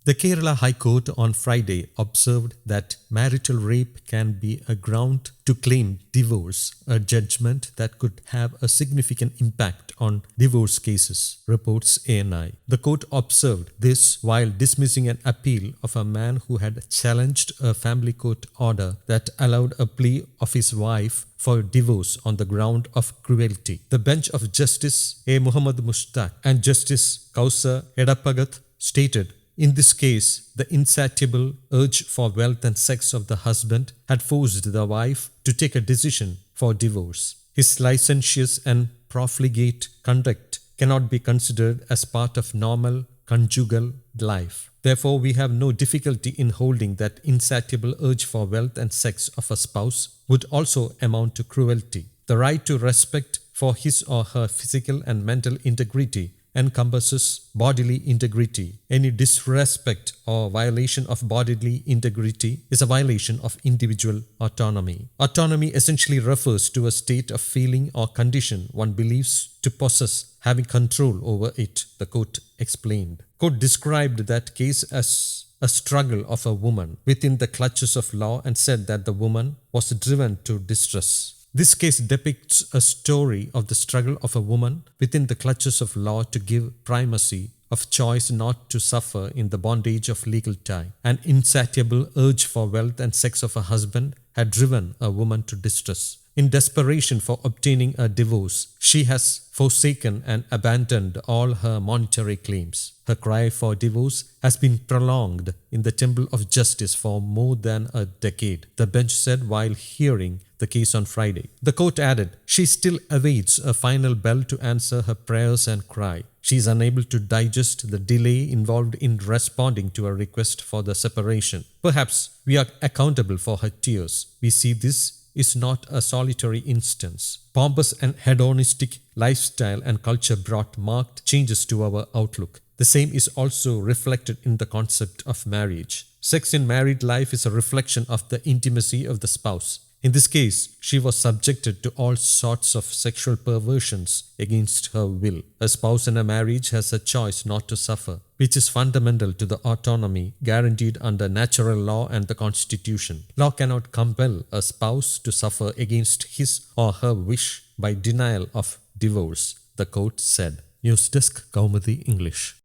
The Kerala High Court on Friday observed that marital rape can be a ground to claim divorce, a judgment that could have a significant impact on divorce cases, reports ANI. The court observed this while dismissing an appeal of a man who had challenged a family court order that allowed a plea of his wife for divorce on the ground of cruelty. The bench of Justice A. Muhamed Mustaque and Justice Kauser Edappagath stated, in this case, the insatiable urge for wealth and sex of the husband had forced the wife to take a decision for divorce. His licentious and profligate conduct cannot be considered as part of normal conjugal life. Therefore, we have no difficulty in holding that insatiable urge for wealth and sex of a spouse would also amount to cruelty. The right to respect for his or her physical and mental integrity encompasses bodily integrity. Any disrespect or violation of bodily integrity is a violation of individual autonomy. Autonomy essentially refers to a state of feeling or condition one believes to possess, having control over it, the court explained. Court described that case as a struggle of a woman within the clutches of law and said that the woman was driven to distress. This case depicts a story of the struggle of a woman within the clutches of law to give primacy of choice not to suffer in the bondage of legal tie. An insatiable urge for wealth and sex of a husband had driven a woman to distress. In desperation for obtaining a divorce, she has forsaken and abandoned all her monetary claims. Her cry for divorce has been prolonged in the temple of justice for more than a decade, the bench said while hearing the case on Friday. The court added, she still awaits a final bell to answer her prayers and cry. She is unable to digest the delay involved in responding to a request for the separation. Perhaps we are accountable for her tears. We see this is not a solitary instance. Pompous and hedonistic lifestyle and culture brought marked changes to our outlook. The same is also reflected in the concept of marriage. Sex in married life is a reflection of the intimacy of the spouse. In this case, she was subjected to all sorts of sexual perversions against her will. A spouse in a marriage has a choice not to suffer, which is fundamental to the autonomy guaranteed under natural law and the Constitution. Law cannot compel a spouse to suffer against his or her wish by denial of divorce, the court said. News Desk, Kaumudi English.